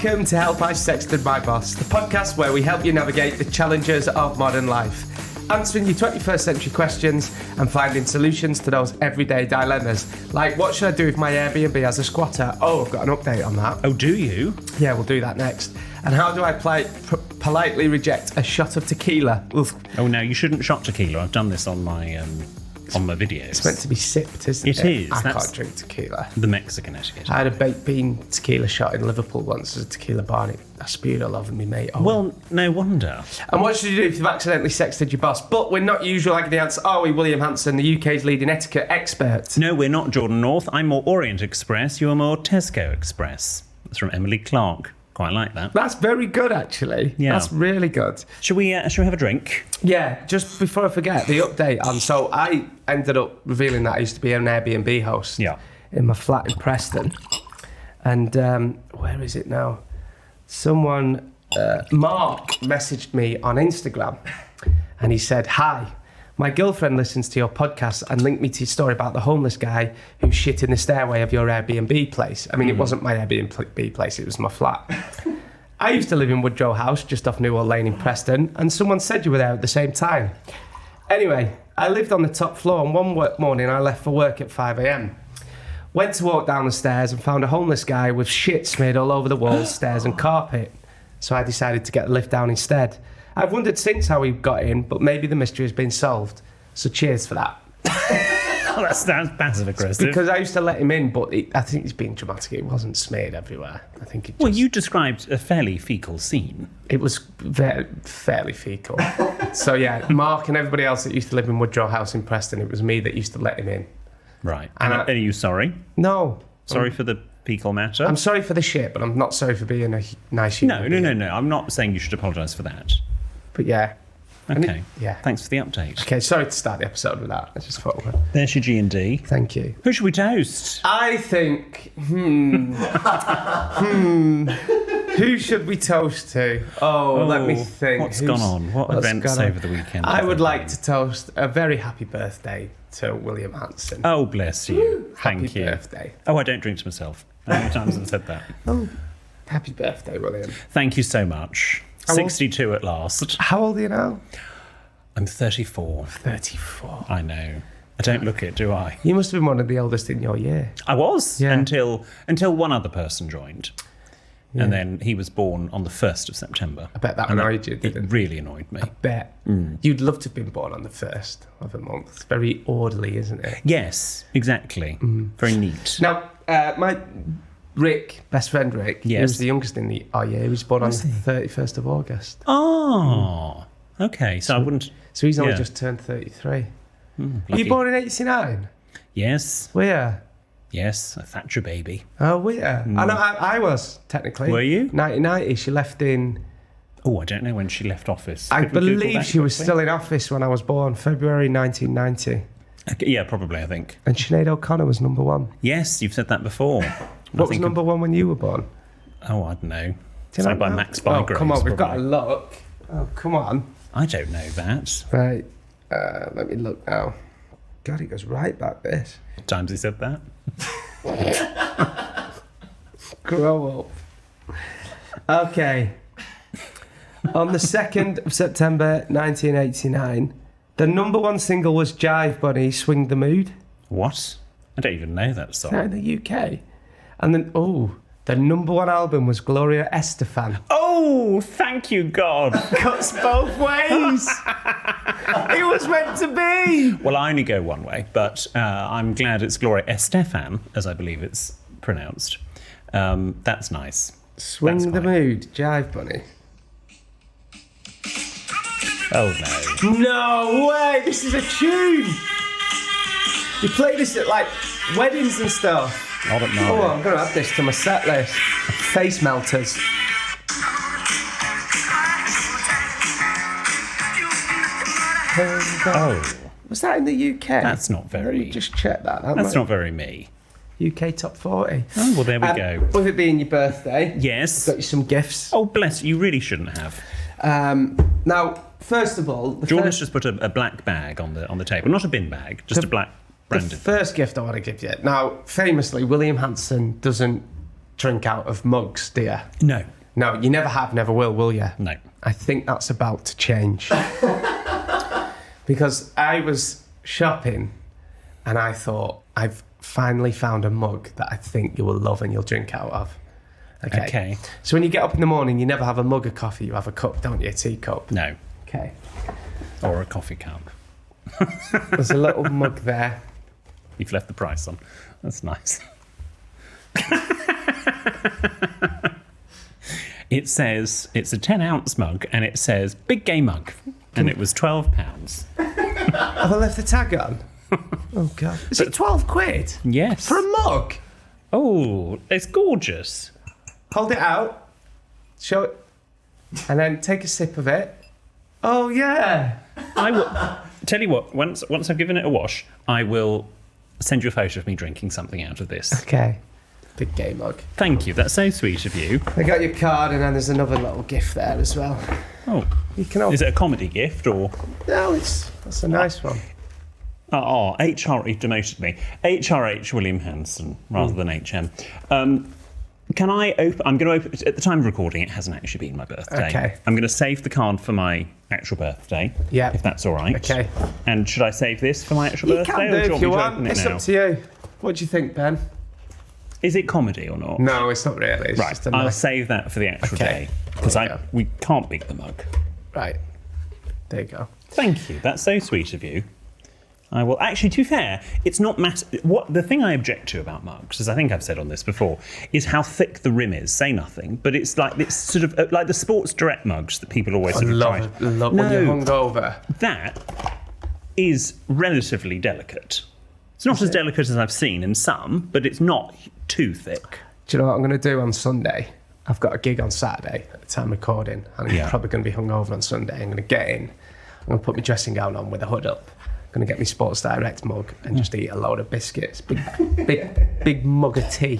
Welcome to Help I Sexted My Boss, the podcast where we help you navigate the challenges of modern life, answering your 21st century questions and finding solutions to those everyday dilemmas. Like, what should I do with my Airbnb as a squatter? Oh, I've got an update on that. Oh, do you? Yeah, we'll do that next. And how do I politely reject a shot of tequila? Oof. Oh, no, you shouldn't shot tequila. I've done this on my videos. It's meant to be sipped, isn't it? It is. I That's can't drink tequila. the Mexican etiquette. I had a baked bean tequila shot in Liverpool once as a tequila bar, and I spewed all over me, mate. Oh. Well, no wonder. And what should you do if you've accidentally sexted your boss? But we're not usual agony ants, are we, William Hanson, the UK's leading etiquette expert? No, we're not Jordan North. I'm more Orient Express. You're more Tesco Express. That's from Emily Clark. Quite like that. That's very good, actually. Yeah. That's really good. Shall we have a drink? Yeah, just before I forget, the update on... So I ended up revealing that I used to be an Airbnb host in my flat in Preston. And where is it now? Someone, Mark, messaged me on Instagram and he said, "Hi, my girlfriend listens to your podcast and linked me to your story about the homeless guy who shit in the stairway of your Airbnb place." I mean, It wasn't my Airbnb place, it was my flat. I used to live in Woodrow House, just off New Old Lane in Preston, and someone said you were there at the same time. Anyway, I lived on the top floor, and one morning I left for work at 5 a.m. Went to walk down the stairs and found a homeless guy with shit smeared all over the walls, stairs and carpet. So I decided to get the lift down instead. I've wondered since how he got in, but maybe the mystery has been solved. So cheers for that. Oh, that's passive aggressive. Because I used to let him in, but I think he's being dramatic. It wasn't smeared everywhere. I think it just... Well, you described a fairly fecal scene. It was fairly fecal. So yeah, Mark and everybody else that used to live in Woodrow House in Preston, it was me that used to let him in. Right. And are you sorry? No. Sorry for the fecal matter? I'm sorry for the shit, but I'm not sorry for being a nice human being. No. I'm not saying you should apologise for that. But yeah. Okay. Yeah. Thanks for the update. Okay, sorry to start the episode with that. I just thought... There's your G&D. Thank you. Who should we toast? I think... Who should we toast to? Oh, let me think. What's gone on? What events over the weekend? I would like to toast a very happy birthday to William Hanson. Oh, bless you. Thank you. Happy birthday. Oh, I don't drink to myself. How many times have I said that? Oh, happy birthday, William. Thank you so much. 62 at last. How old are you now? I'm 34. 34. I know. I don't look it, do I? You must have been one of the oldest in your year. I was, Yeah. until one other person joined. Yeah. And then he was born on the 1st of September. I bet that annoyed you, didn't it? It really annoyed me. I bet. You'd love to have been born on the 1st of a month. It's very orderly, isn't it? Yes, exactly. Very neat. Now, my Rick, best friend Rick, he was the youngest in our year. He was born on the 31st of August. Oh, okay. So I wouldn't... So he's only just turned 33. Were you born in 89? Yes. Where? Yes, a Thatcher baby. Oh, where? I know, I was, technically. Were you? 1990, she left in... Oh, I don't know when she left office. I believe she was still in office when I was born, February 1990. Okay, yeah, probably, I think. And Sinead O'Connor was number one. Yes, you've said that before. What was number one when you were born? Oh, I don't know. Something by Max Bygraves. Oh, come on, we've got probably. to look. Oh, come on. I don't know that. Right, let me look now. God, it goes right back this. Times he said that. Grow up. Okay. On the 2nd of September 1989, the number one single was Jive Bunny, Swing the Mood. What? I don't even know that song. Is that in the UK? And then, the number one album was Gloria Estefan. Oh, thank you, God. Cuts both ways. It was meant to be. Well, I only go one way, but I'm glad it's Gloria Estefan, as I believe it's pronounced. That's nice. Swing the Mood, Jive Bunny. Oh, no. No way, this is a tune. You play this at, like, weddings and stuff. Not at Oh, I'm going to add this to my set list. Face melters. Oh. Was that in the UK? That's not very... Let me just check that. That's not very me. UK top 40. Oh, well, there we go. With it being your birthday, Yes. got you some gifts. Oh, bless you. You really shouldn't have. Now, first of all... Jordan's just put a black bag on the table. Not a bin bag, just a black branded. The first gift I want to give you. Now, famously, William Hanson doesn't drink out of mugs, do you? No. No, you never have, never will you? No. I think that's about to change. Because I was shopping and I thought, I've finally found a mug that I think you will love and you'll drink out of. Okay. So when you get up in the morning, you never have a mug of coffee, you have a cup, don't you? A teacup. No. Okay. Or a coffee cup. There's a little mug there. You've left the price on. That's nice. It says, it's a 10-ounce mug, and it says, big gay mug. And it was £12. Have I left the tag on? Oh, God. Is it 12 quid? Yes. For a mug? Oh, it's gorgeous. Hold it out. Show it. And then take a sip of it. Oh, yeah. I will tell you what, once I've given it a wash, I will send you a photo of me drinking something out of this. Okay. Big gay mug. Thank you, that's so sweet of you. I got your card and then there's another little gift there as well. Oh, You can open. is it a comedy gift or? No, that's a nice one. Oh, HRH demoted me. HRH William Hanson rather than HM. Can I open? I'm going to open. At the time of recording, it hasn't actually been my birthday. Okay. I'm going to save the card for my actual birthday. Yeah. If that's all right. Okay. And should I save this for my actual You birthday? can do or do if you you want want. me to It's open it now? up to you. What do you think, Ben? Is it comedy or not? No, it's not really. It's Right. just a I'll nice... save that for the actual Okay. day because There you go. we can't beat the mug. Right. There you go. Thank you. That's so sweet of you. I will actually. To be fair, it's not massive. What the thing I object to about mugs, as I think I've said on this before, is how thick the rim is. Say nothing, but it's sort of like the Sports Direct mugs that people always sort of try. Love when you're hungover. That is relatively delicate. It's not as delicate as I've seen in some, but it's not too thick. Do you know what I'm going to do on Sunday? I've got a gig on Saturday at the time of recording, and I'm probably going to be hungover on Sunday. I'm going to get in. I'm going to put my dressing gown on with a hood up. I'm going to get my Sports Direct mug and just eat a load of biscuits. Big mug of tea.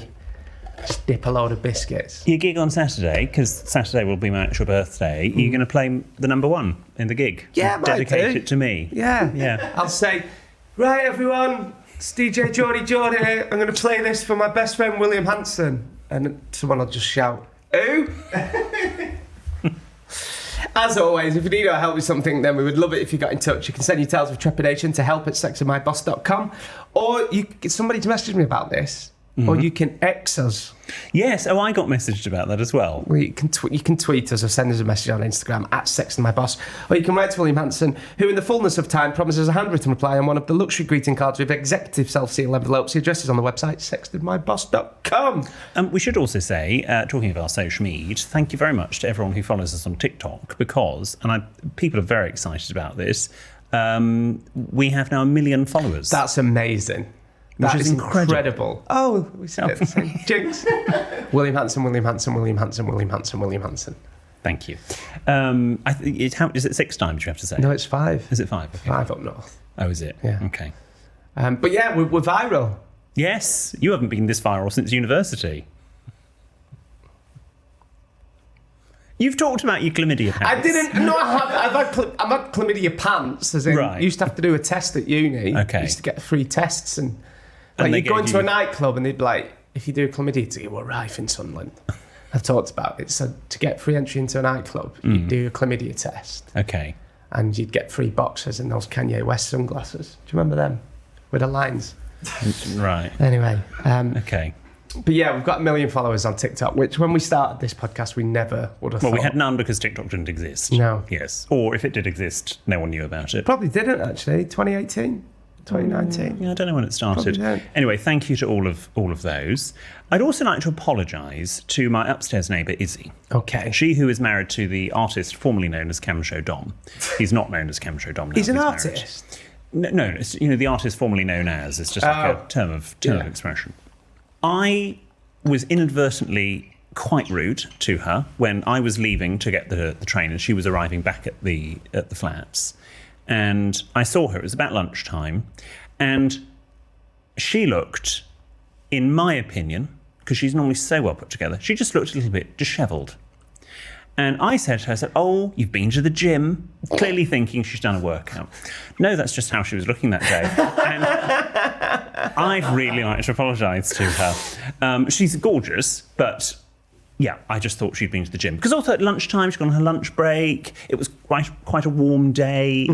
Just dip a load of biscuits. Your gig on Saturday, because Saturday will be my actual birthday, you're going to play the number one in the gig. Yeah, dedicate it to me. Yeah. Yeah. I'll say, right, everyone, it's DJ Geordie here. I'm going to play this for my best friend William Hanson. And someone will just shout, who? As always, if you need our help with something, then we would love it if you got in touch. You can send your tales of trepidation to help@sexandmyboss.com, or you somebody's messaged me about this, or you can X us. Yes, I got messaged about that as well. Well, you can tweet us or send us a message on Instagram @sexandmyboss, or you can write to William Hanson, who in the fullness of time promises a handwritten reply on one of the luxury greeting cards with executive self-seal envelopes. The address is on the website sexandmyboss.com. We should also say, talking of our social media, thank you very much to everyone who follows us on TikTok because, people are very excited about this, we have now 1 million followers. That's amazing. That is incredible. Oh, we said it the same. Jinx. William Hanson. Thank you. Is it 6 times you have to say? No, it's 5. Is it 5? Okay. 5 up north. Oh, is it? Yeah. Okay. But yeah, we're viral. Yes, you haven't been this viral since university. You've talked about your chlamydia pants. I didn't. No, I've had chlamydia pants. As in, Right. you used to have to do a test at uni. Okay. You used to get free tests, and And like they you go gave into a you- nightclub, and they'd be like, if you do a chlamydia, to we're rife in Sunderland. I've talked about it. So to get free entry into a nightclub, you'd do a chlamydia test, Okay. and you'd get free boxers and those Kanye West sunglasses. Do you remember them with the lines? Right. Anyway, Okay. but yeah, we've got 1 million followers on TikTok, which when we started this podcast, we never would have Well, thought. we had none because TikTok didn't exist. No. Yes. Or if it did exist, no one knew about it. Probably didn't actually. 2018, 2019. Yeah, I don't know when it started. Probably don't. Anyway, thank you to all of those. I'd also like to apologise to my upstairs neighbour Izzy. Okay. She who is married to the artist formerly known as Camshow Dom. He's not known as Camshow Dom now. He's an married. artist. No, it's, the artist formerly known as. It's just like a term of expression. I was inadvertently quite rude to her when I was leaving to get the train and she was arriving back at the flats. And I saw her, it was about lunchtime, and she looked, in my opinion, because she's normally so well put together, she just looked a little bit dishevelled. And I said to her, oh, you've been to the gym, clearly thinking she's done a workout. No, that's just how she was looking that day. And I'd really like to apologise to her. She's gorgeous, but yeah, I just thought she'd been to the gym. Because also at lunchtime, she's gone on her lunch break. It was quite a warm day.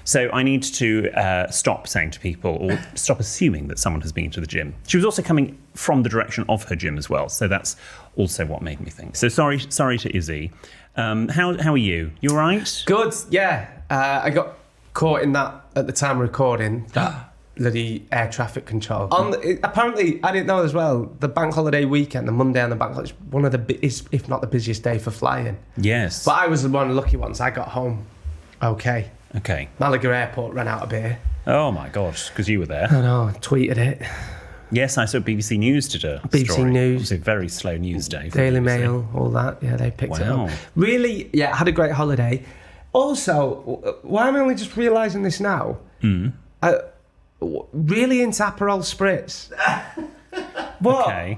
So I need to stop saying to people, or stop assuming that someone has been to the gym. She was also coming from the direction of her gym as well. So that's also what made me think. So sorry to Izzy. How are you? You all right? Good, yeah. I got caught in that at the time of recording, that bloody air traffic control. Apparently, I didn't know as well, the bank holiday weekend, the Monday and the bank holiday, is one of the, if not the busiest day for flying. Yes. But I was one of the lucky ones. I got home okay. Malaga Airport ran out of beer. Oh my gosh, because you were there. I know, I tweeted it. Yes, I saw BBC News did a BBC story. News. It was a very slow news day. Daily Mail, all that. Yeah, they picked it up. Really, yeah, had a great holiday. Also, why am I only just realising this now? Really into Aperol Spritz. What? Okay.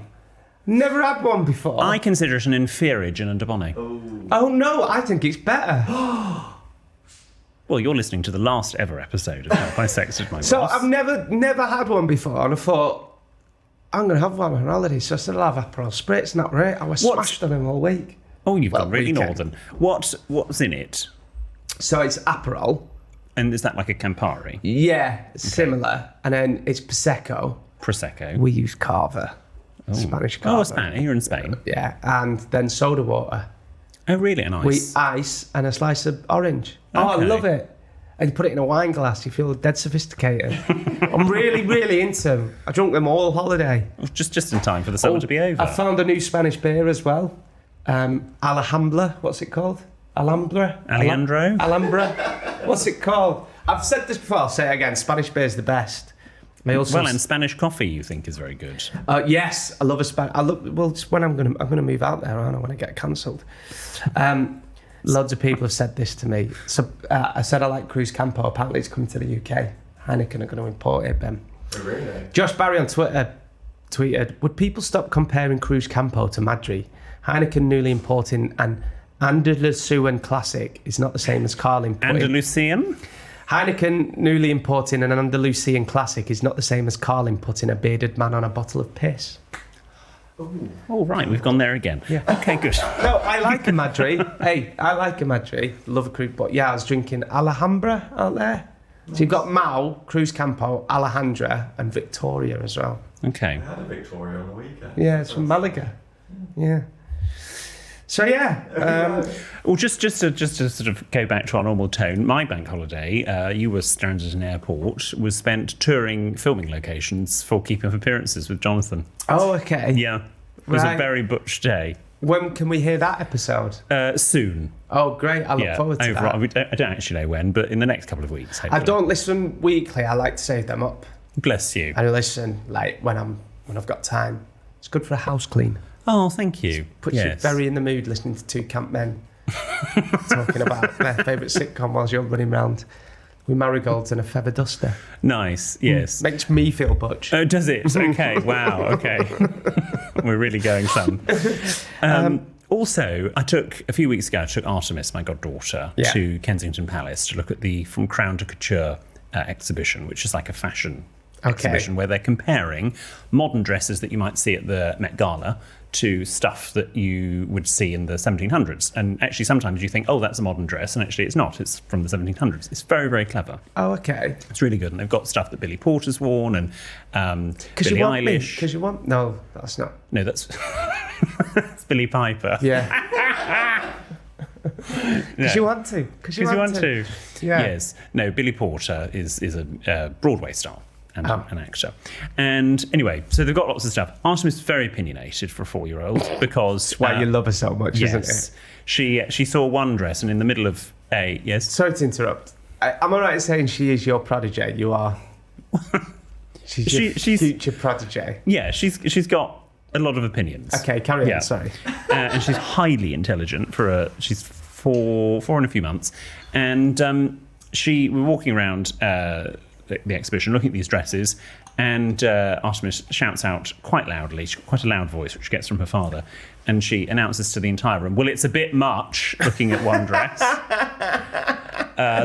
Never had one before. I consider it an inferior gin and Dubonnet. Oh no, I think it's better. Well, you're listening to the last ever episode of How I Sexted My Boss. So I've never had one before, and I thought, I'm going to have one on holiday, so I said I'll have Aperol Spritz, not right. I was smashed on them all week. Oh, you've gone really northern. What's in it? So it's Aperol. And is that like a Campari? Yeah, similar. And then it's Prosecco. We use Carver. Spanish Carver. Oh, Spain. You're in Spain. Yeah, and then soda water. Oh, really? Nice. We ice and a slice of orange. Okay. Oh, I love it. And you put it in a wine glass, you feel dead sophisticated. I'm really, really into them. I drunk them all holiday. Just in time for the summer to be over. I found a new Spanish beer as well. Alhambra, what's it called? Alhambra? Alhambra? What's it called? I've said this before, I'll say it again. Spanish beer is the best. And Spanish coffee you think is very good. Yes, I love a Spanish. Just when I'm gonna move out there, aren't I, when I get cancelled. Loads of people have said this to me. So I said I like Cruz Campo. Apparently, it's coming to the UK. Heineken are going to import it, Ben. Oh, really? Josh Barry on Twitter tweeted, "Would people stop comparing Cruz Campo to Madri? Heineken newly importing an Andalusian classic is not the same as Carling putting." Andalusian? Heineken newly importing an Andalusian classic is not the same as Carling putting a bearded man on a bottle of piss. Oh, right, we've gone there again. Yeah. Okay, good. No, I like a Madri. Hey, I like a Madri. Love a Cruz, but yeah, I was drinking Alhambra out there. Nice. So you've got Mau, Cruz Campo, Alejandra, and Victoria as well. Okay. I had a Victoria on the weekend. Yeah, it's from Malaga. Yeah. So yeah. Well, just to sort of go back to our normal tone, my bank holiday, you were stranded at an airport, was spent touring filming locations for Keeping Up Appearances with Jonathan. Oh, okay. Yeah. It was a very butch day. When can we hear that episode? Soon. Oh, great. I look forward to that. I don't actually know when, but in the next couple of weeks, hopefully. I don't listen weekly. I like to save them up. Bless you. I listen like when I've got time. It's good for a house clean. Oh, thank you. Puts you very in the mood listening to two camp men talking about their favourite sitcom whilst you're running around with marigolds and a feather duster. Nice, yes. Makes me feel butch. Oh, does it? Okay, wow, okay. We're really going some. Also, a few weeks ago, I took Artemis, my goddaughter, to Kensington Palace to look at the From Crown to Couture exhibition, which is like a fashion exhibition where they're comparing modern dresses that you might see at the Met Gala to stuff that you would see in the 1700s. And actually, sometimes you think, oh, that's a modern dress, and actually it's not. It's from the 1700s. It's very, very clever. Oh, okay. It's really good. And they've got stuff that Billy Porter's worn and Billie Eilish. Because you want... No, that's not. No, that's... It's Billy Piper. Yeah. Because you want to. Because you want to. Yeah. Yes. No, Billy Porter is a Broadway star. And an actor. And anyway, so they've got lots of stuff. Artemis is very opinionated for a 4-year-old because... That's why you love her so much, isn't it? She saw one dress and in the middle of a... Yes? Sorry to interrupt. Am I right in saying she is your protege? You are... She's your future protege. Yeah, she's got a lot of opinions. Okay, carry on, sorry. And she's highly intelligent she's four in a few months. And we're walking around... the exhibition, looking at these dresses, and Artemis shouts out quite loudly. She's got quite a loud voice, which she gets from her father, and she announces to the entire room, well, it's a bit much, looking at one dress.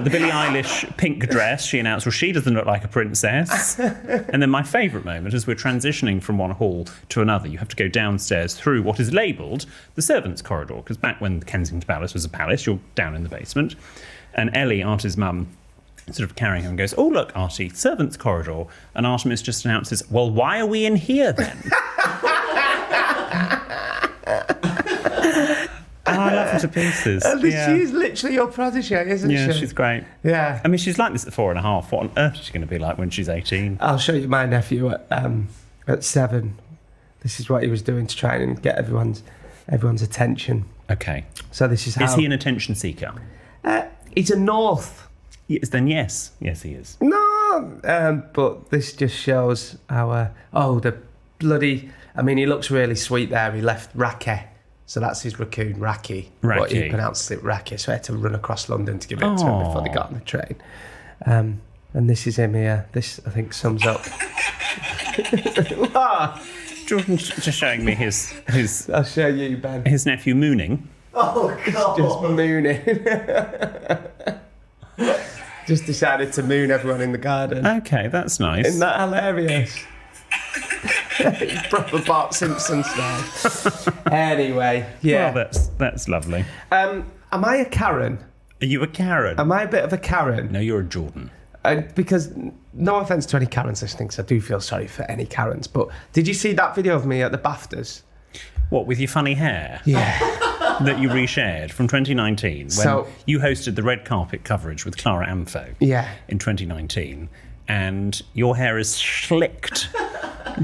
The Billie Eilish pink dress, she announced, well, she doesn't look like a princess. And then my favourite moment is we're transitioning from one hall to another. You have to go downstairs through what is labelled the servants' corridor, because back when Kensington Palace was a palace, you're down in the basement. And Ellie, Artie's mum, sort of carrying him and goes, oh, look, Artie, servants' corridor. And Artemis just announces, well, why are we in here then? And I love her to pieces. She's literally your protege, isn't she? Yeah, she's great. Yeah. I mean, she's like this at 4.5. What on earth is she going to be like when she's 18? I'll show you my nephew at 7. This is what he was doing to try and get everyone's attention. Okay. So this is how... Is he an attention seeker? He's a North. Yes, then yes. Yes, he is. No, but this just shows our... the bloody... I mean, he looks really sweet there. He left Raki. So that's his raccoon, Raki. But he pronounces it Raki. So I had to run across London to give it to him before they got on the train. And this is him here. This, I think, sums up... Jordan's just showing me his... I'll show you, Ben. His nephew mooning. Oh, God. Just mooning. Just decided to moon everyone in the garden. Okay, that's nice. Isn't that hilarious? Proper Bart Simpson style. Anyway, yeah. Well, that's lovely. Am I a Karen? Are you a Karen? Am I a bit of a Karen? No, you're a Jordan. Because, no offence to any Karens listening, because I do feel sorry for any Karens, but did you see that video of me at the BAFTAs? What, with your funny hair? Yeah. That you reshared from 2019 when you hosted the red carpet coverage with Clara Amfo in 2019, and your hair is slicked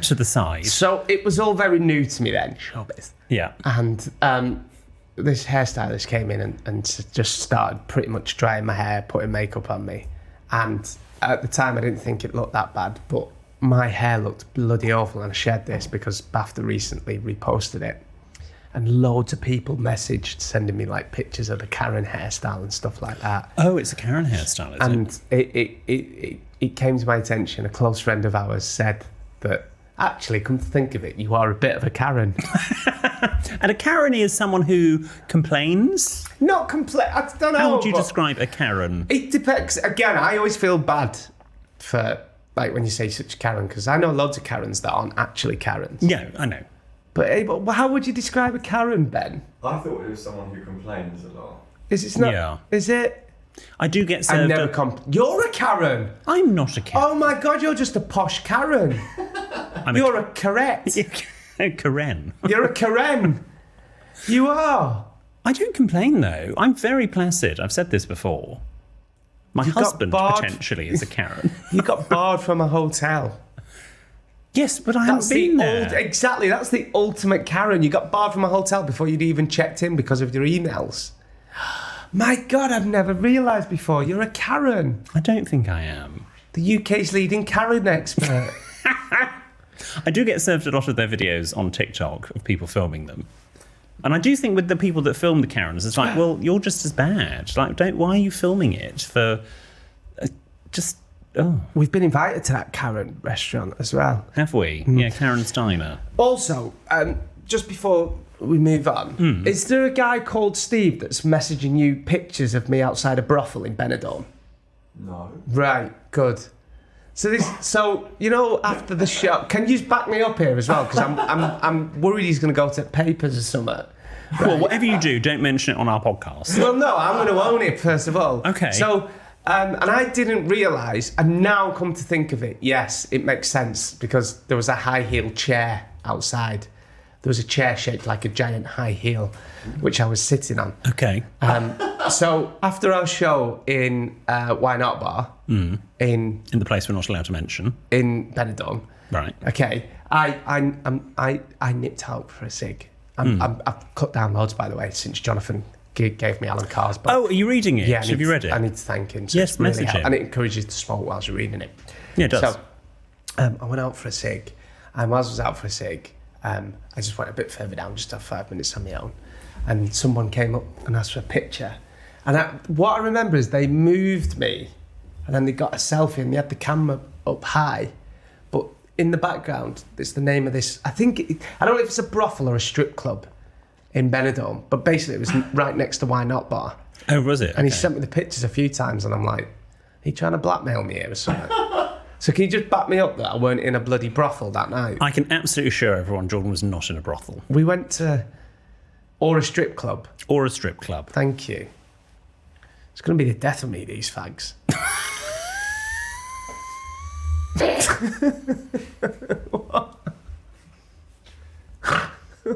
to the side. So it was all very new to me then, showbiz. Yeah. And this hairstylist came in and just started pretty much drying my hair, putting makeup on me. And at the time, I didn't think it looked that bad, but my hair looked bloody awful. And I shared this because BAFTA recently reposted it. And loads of people messaged, sending me like pictures of the Karen hairstyle and stuff like that. Oh, it's a Karen hairstyle, is it? And it came to my attention. A close friend of ours said that, actually, come to think of it, you are a bit of a Karen. And a Karen is someone who complains? Not complain. I don't know. How would you describe a Karen? It depends. Again, I always feel bad for, like, when you say such Karen, because I know loads of Karens that aren't actually Karens. Yeah, I know. But how would you describe a Karen, Ben? I thought it was someone who complains a lot. Is it not? Yeah. Is it? I do get served... You're a Karen! I'm not a Karen. Oh my God, you're just a posh Karen. You're a correct. Karen. You're a Karen. You are. I don't complain, though. I'm very placid. I've said this before. My husband, potentially, is a Karen. You got barred from a hotel. Yes, but I haven't been there. Exactly, that's the ultimate Karen. You got barred from a hotel before you'd even checked in because of your emails. My God, I've never realised before. You're a Karen. I don't think I am. The UK's leading Karen expert. I do get served a lot of their videos on TikTok of people filming them. And I do think with the people that film the Karens, it's like, well, you're just as bad. Like, why are you filming it for We've been invited to that Karen restaurant as well. Have we? Yeah, Karen Steiner. Also, just before we move on, is there a guy called Steve that's messaging you pictures of me outside a brothel in Benidorm? No. Right, good. So you know, after the show, can you back me up here as well? Because I'm worried he's going to go to papers or something. Right. Well, whatever you do, don't mention it on our podcast. Well, no, I'm going to own it first of all. Okay. So, and I didn't realise, and now come to think of it, yes, it makes sense because there was a high heel chair outside. There was a chair shaped like a giant high heel, which I was sitting on. Okay. So after our show in Why Not Bar, in the place we're not allowed to mention, in Benidorm, right? Okay, I nipped out for a cig. I've cut down loads, by the way, since Jonathan gave me Alan Carr's book. Oh, are you reading it? Yeah, have you read it? I need to thank him. So yes, message him. And it encourages you to smoke whilst you're reading it. Yeah, it does. So I went out for a cig, and whilst I was out for a cig, I just went a bit further down, just have 5 minutes on my own, and someone came up and asked for a picture. And what I remember is they moved me, and then they got a selfie, and they had the camera up high, but in the background, it's the name of this. I don't know if it's a brothel or a strip club in Benidorm, but basically it was right next to Why Not Bar. Oh, was it? And he sent me the pictures a few times, and I'm like, are you trying to blackmail me here or something? So can you just back me up that I weren't in a bloody brothel that night? I can absolutely assure everyone Jordan was not in a brothel. We went to... Or a strip club. Or a strip club. Thank you. It's going to be the death of me, these fags.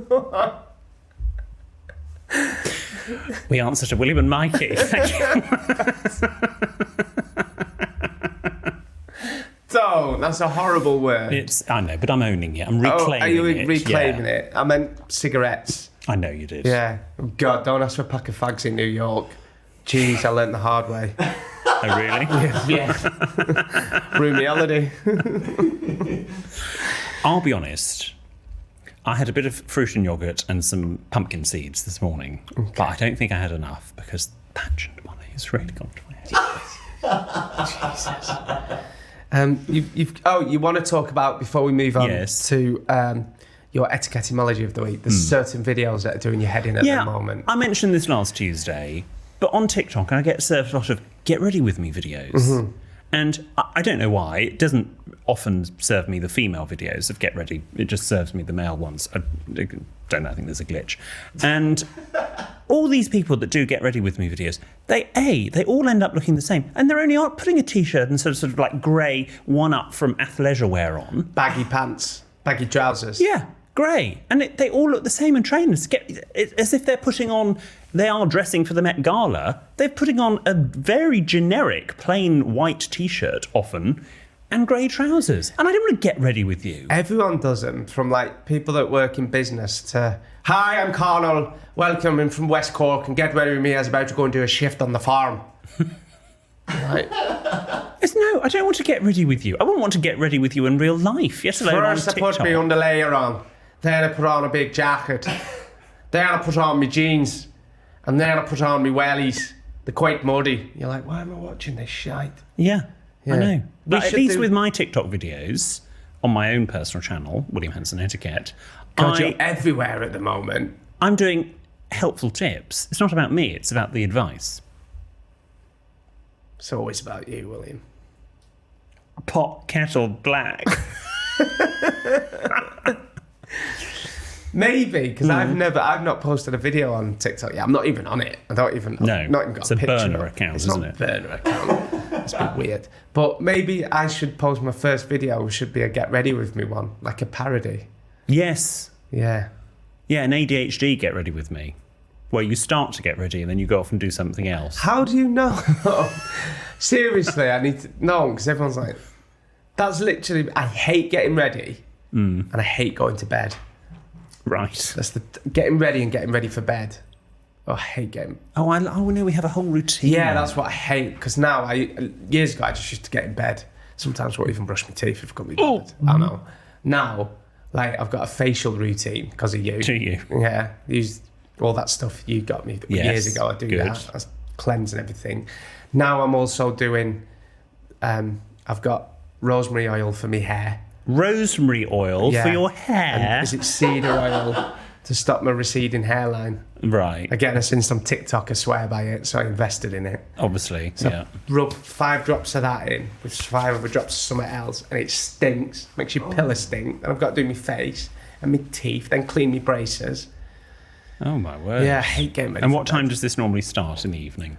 What? We answer to William and Mikey. Thank you. Don't. That's a horrible word. I know, but I'm owning it. I'm reclaiming it. Are you reclaiming it? I meant cigarettes. I know you did. Yeah. Oh, God, don't ask for a pack of fags in New York. Jeez, I learnt the hard way. Oh, really? Yeah. Roomy holiday. I'll be honest. I had a bit of fruit and yoghurt and some pumpkin seeds this morning, but I don't think I had enough because pageant money has really gone to my head. Jesus. You want to talk about, before we move on to your etymology of the week, there's certain videos that are doing your head in at the moment. I mentioned this last Tuesday, but on TikTok I get served a lot of get ready with me videos. And I don't know why. It doesn't often serve me the female videos of get ready. It just serves me the male ones. I don't know, I think there's a glitch. And all these people that do get ready with me videos, they all end up looking the same. And they're only putting a T-shirt and sort of like grey one-up from athleisure wear on. Baggy pants, baggy trousers. Yeah, grey. And they all look the same in trainers. As if they are dressing for the Met Gala. They're putting on a very generic, plain white T-shirt often, and grey trousers. And I don't want to get ready with you. Everyone does them, from like people that work in business to, hi, I'm Connell, welcome in from West Cork, and get ready with me, I was about to go and do a shift on the farm. Right. No, I don't want to get ready with you. I wouldn't want to get ready with you in real life. Yes, first I put my underlayer on, then I put on a big jacket, then I put on my jeans, and then I put on my wellies. They're quite muddy. You're like, why am I watching this shite? Yeah. I know. But at least with my TikTok videos, on my own personal channel, William Hanson Etiquette, you're everywhere at the moment. I'm doing helpful tips. It's not about me, it's about the advice. It's always about you, William. Pot, kettle, black. Maybe, because I've not posted a video on TikTok yet. I'm not even on it. Not even got it's a a picture. burner account, isn't it? It's not a burner account. It's a bit weird. But maybe I should post my first video, should be a get ready with me one, like a parody. Yes. Yeah. Yeah, an ADHD get ready with me, where you start to get ready and then you go off and do something else. How do you know? Seriously, I need to know, because everyone's like, that's literally, I hate getting ready and I hate going to bed. Right. That's the getting ready and getting ready for bed. Oh, I hate getting... Oh, I know we have a whole routine. Yeah, that's what I hate, because now, years ago, I just used to get in bed. Sometimes I won't even brush my teeth if I've got me bothered. I know. Now, like, I've got a facial routine because of you. Do you? Yeah. Use all that stuff you got me years ago. I do that. I cleanse and everything. Now I'm also doing... I've got rosemary oil for my hair. Rosemary oil for your hair? And is it cedar oil to stop my receding hairline? Right. Again, I've seen some TikTok, I swear by it, so I invested in it. Obviously, so rub 5 drops of that in with 5 other drops of something else, and it stinks. Makes your pillow stink. And I've got to do my face and my teeth, then clean my braces. Oh, my word. Yeah, I hate getting ready. And what time does this normally start in the evening?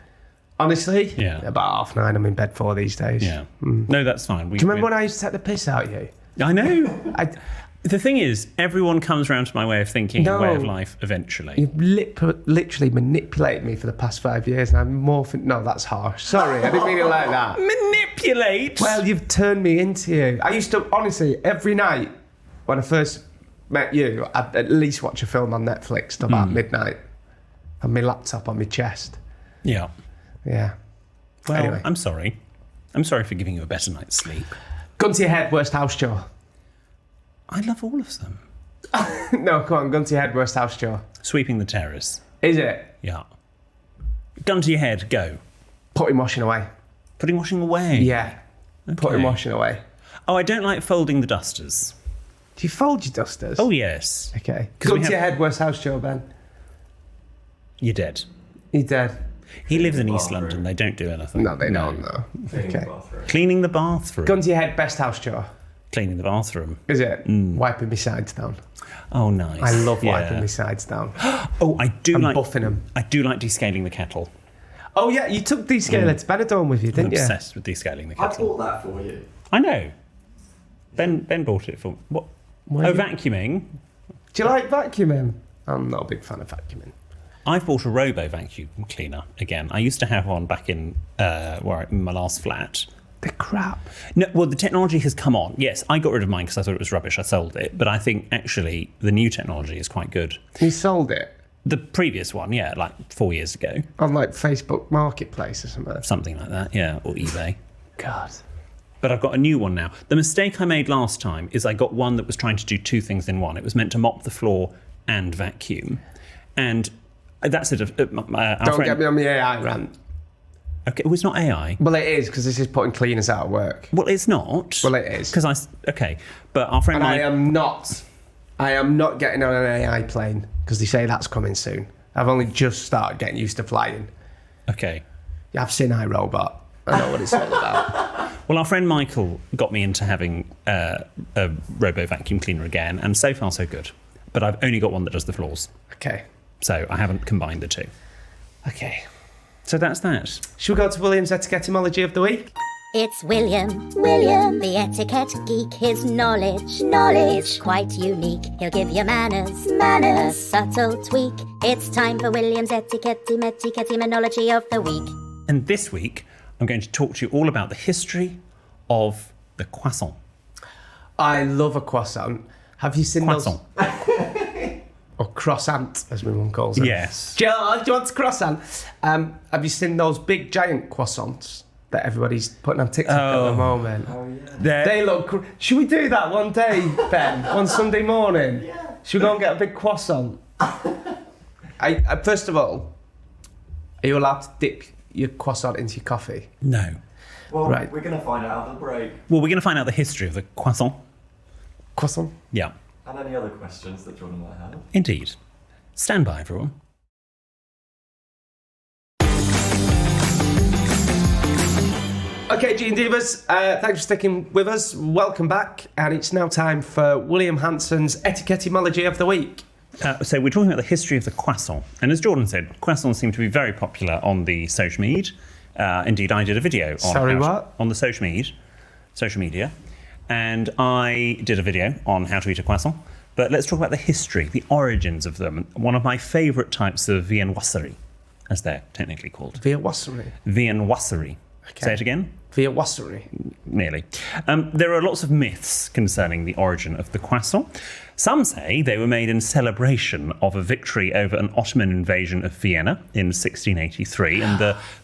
Honestly? Yeah. About 9:30 I'm in bed for these days. Yeah. No, that's fine. Do you remember when I used to take the piss out of you? I know. The thing is, everyone comes around to my way of thinking, way of life, eventually. You've literally manipulated me for the past 5 years, and I'm morphing... No, that's harsh. Sorry, I didn't mean it like that. Manipulate? Well, you've turned me into you. I used to, honestly, every night when I first met you, I'd at least watch a film on Netflix till about midnight, on my laptop on my chest. Yeah. Yeah. Well, anyway. I'm sorry. I'm sorry for giving you a better night's sleep. Gun to your head, worst house chore. I love all of them. No, come on, gun to your head, worst house chore. Sweeping the terrace. Is it? Yeah. Gun to your head, go. Putting washing away. Putting washing away? Yeah. Okay. Putting washing away. Oh, I don't like folding the dusters. Do you fold your dusters? Oh, yes. Okay. Gun to your head, worst house chore, Ben. You're dead. You're dead. He lives in East London. They don't do anything. No, they don't, though. Cleaning Okay. the bathroom. Cleaning the bathroom. Gun to your head, best house chore. Cleaning the bathroom. Is it? Wiping my sides down. Oh, nice. I love wiping my sides down. Oh, I do And like buffing them. I do like descaling the kettle. Oh, yeah, you took descaler to Benidorm with you, I'm didn't you? obsessed with descaling the I kettle. bought that for you. I know. Ben bought it for what? Why you- Vacuuming. Do you like vacuuming? I'm not a big fan of vacuuming. I've bought a robo vacuum cleaner again. I used to have one back in my last flat. They're crap. No, well, the technology has come on. Yes, I got rid of mine because I thought it was rubbish. I sold it, but I think actually the new technology is quite good. You sold it The previous one, yeah, like 4 years ago, on like Facebook Marketplace or something. something like that, yeah, or eBay. God. But I've got a new one now. The mistake I made last time is I got one that was trying to do two things in one. It was meant to mop the floor and vacuum, and that's it. Don't get me on the AI rant. Okay, well, it's not AI. Well, it is, because this is putting cleaners out of work. Well, it's not. Well, it is. Okay, but our friend And I Mike. am not getting on an AI plane, because they say that's coming soon. I've only just started getting used to flying. Okay. Yeah, I've seen iRobot. I know what it's all about. Well, our friend Michael got me into having a robo vacuum cleaner again, and so far so good. But I've only got one that does the floors, Okay. so I haven't combined the two. Okay. So that's that. Should we go to William's Etymology of the week? It's William, the etiquette geek. His knowledge, quite unique. He'll give you manners, a subtle tweak. It's time for William's etymology of the week. And this week, I'm going to talk to you all about the history of the croissant. I love a croissant. Have you seen Croissant. those? Or croissant, as my mum calls it. Yes. George, do you want a croissant? Have you seen those big giant croissants that everybody's putting on TikTok at the moment? Oh, yeah. They look... Should we do that one day, Ben? One Sunday morning? Yeah. Should we go and get a big croissant? First of all, are you allowed to dip your croissant into your coffee? No. Well, Right. we're going to find out at the break. Well, we're going to find out the history of the croissant. Croissant? Yeah, And any other questions that Jordan might have. indeed. Stand by, everyone. Okay, Gene Divas, thanks for sticking with us. Welcome back. And it's now time for William Hanson's Etymology of the week. So we're talking about the history of the croissant. And as Jordan said, croissants seem to be very popular on the social media. Indeed, I did a video on on the social media. And I did a video on how to eat a croissant. But let's talk about the history, the origins of them. One of my favourite types of viennoiserie, as they're technically called. Viennoiserie. Viennoiserie. Okay. Say it again. Viennoiserie. Nearly. There are lots of myths concerning the origin of the croissant. Some say they were made in celebration of a victory over an Ottoman invasion of Vienna in 1683, and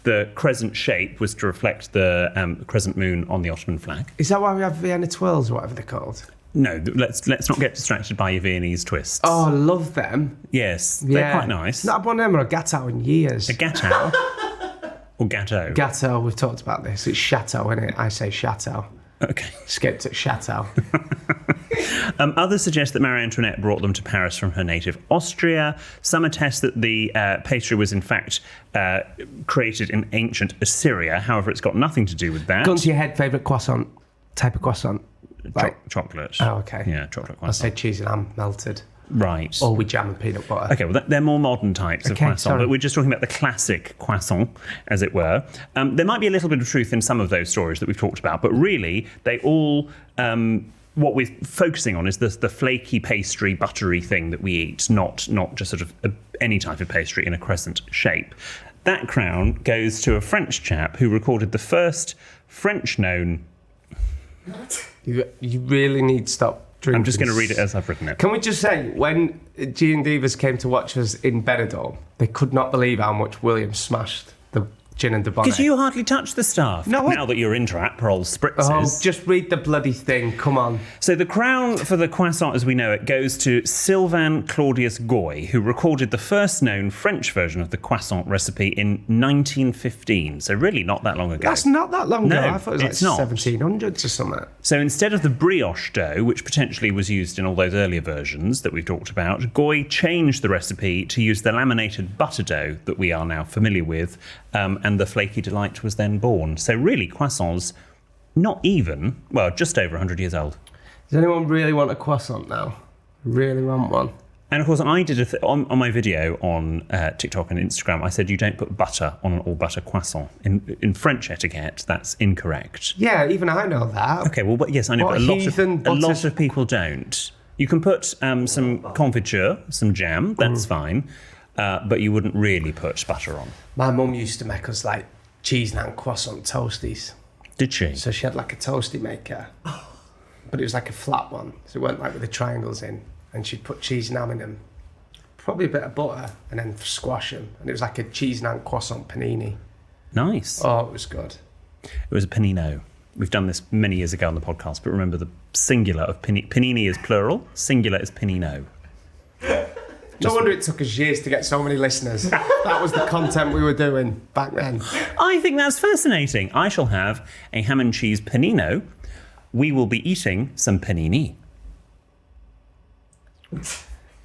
the crescent shape was to reflect the crescent moon on the Ottoman flag. Is that why we have Vienna twirls or whatever they're called? No, let's not get distracted by your Viennese twists. Oh, I love them. Yes, they're quite nice. Not one of them or a gâteau in years. A gâteau. Or gâteau. Gâteau, we've talked about this. It's chateau, isn't it? I say chateau. Okay. Skipped at chateau. Others suggest that Marie Antoinette brought them to Paris from her native Austria. Some attest that the pastry was in fact created in ancient Assyria. However, it's got nothing to do with that. Gun to your head, favourite croissant, type of croissant? Chocolate. Oh, okay. Yeah, chocolate I croissant. said cheese and ham melted. Right. Or with jam and peanut butter. Okay, well, they're more modern types of Okay, croissant, sorry. but we're just talking about the classic croissant, as it were. There might be a little bit of truth in some of those stories that we've talked about, but really, they all... what we're focusing on is the flaky pastry, buttery thing that we eat, not just sort of any type of pastry in a crescent shape. That crown goes to a French chap who recorded the first French-known... You really need to stop drinking. I'm just going to read it as I've written it. Can we just say, when G and Divas came to watch us in Benidorm, they could not believe how much William smashed the gin and Dubonnet. Because you hardly touch the stuff. No, now that you're into Aperol spritzes. Oh, just read the bloody thing. Come on. So the crown for the croissant as we know it goes to Sylvain Claudius Goy, who recorded the first known French version of the croissant recipe in 1915. So really not that long ago. That's not that long ago. No, I thought it was like 1700s or something. So instead of the brioche dough, which potentially was used in all those earlier versions that we've talked about, Goy changed the recipe to use the laminated butter dough that we are now familiar with, and the flaky delight was then born. So really, croissants, just over 100 years old. Does anyone really want a croissant now? Really want one? And of course, I did on my video on TikTok and Instagram, I said you don't put butter on an all-butter croissant. In French etiquette, that's incorrect. Yeah, even I know that. Okay, well, but yes, I know, but a lot of people don't. You can put some confiture, some jam, that's fine, but you wouldn't really put butter on. My mum used to make us like cheese naan croissant toasties. Did she? So she had like a toasty maker, but it was like a flat one. So it weren't like with the triangles in. And she'd put cheese naan in them, probably a bit of butter, and then squash them. And it was like a cheese naan croissant panini. Nice. Oh, it was good. It was a panino. We've done this many years ago on the podcast, but remember the singular of panini is plural, singular is panino. No wonder it took us years to get so many listeners. That was the content we were doing back then. I think that's fascinating. I shall have a ham and cheese panino. We will be eating some panini.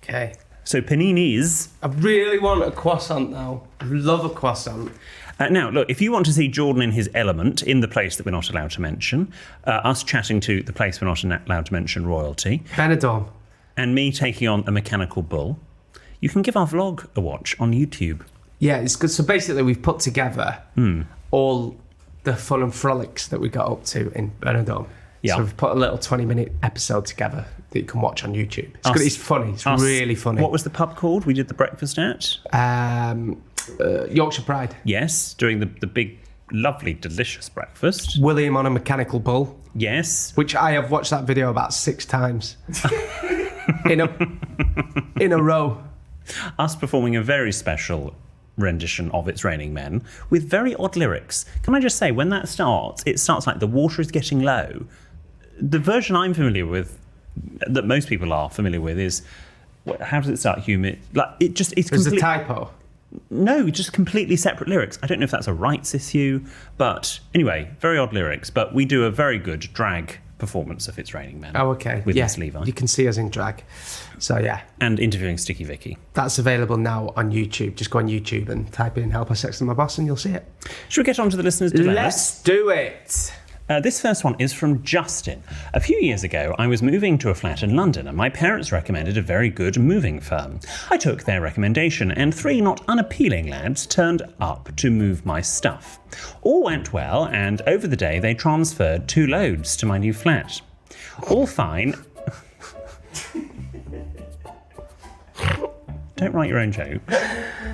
Okay. So paninis. I really want a croissant now. I love a croissant. Now, look, if you want to see Jordan in his element, in the place that we're not allowed to mention, us chatting to the place we're not allowed to mention, royalty, Benidorm, and me taking on a mechanical bull, you can give our vlog a watch on YouTube. Yeah, it's good. So basically we've put together all the fun and frolics that we got up to in Benidorm. Yeah. So we've put a little 20-minute episode together that you can watch on YouTube. It's good. It's funny. It's really funny. What was the pub called we did the breakfast at? Yorkshire Pride. Yes, during the big, lovely, delicious breakfast. William on a mechanical bull. Yes. Which I have watched that video about 6 times. in a row. Us performing a very special rendition of It's Raining Men with very odd lyrics. Can I just say, when that starts, it starts like the water is getting low. The version I'm familiar with, that most people are familiar with, is how does it start? Humid. Like it's a typo. No, just completely separate lyrics. I don't know if that's a rights issue, but anyway, very odd lyrics. But we do a very good drag performance of It's Raining Men. Oh, okay. With Miss Levi. You can see us in drag. So, yeah. And interviewing Sticky Vicky. That's available now on YouTube. Just go on YouTube and type in Help I Sexted My Boss and you'll see it. Should we get on to the listeners' dilemmas? Let's do it. This first one is from Justin. A few years ago, I was moving to a flat in London and my parents recommended a very good moving firm. I took their recommendation and 3 not unappealing lads turned up to move my stuff. All went well and over the day they transferred 2 loads to my new flat. All fine. Don't write your own joke.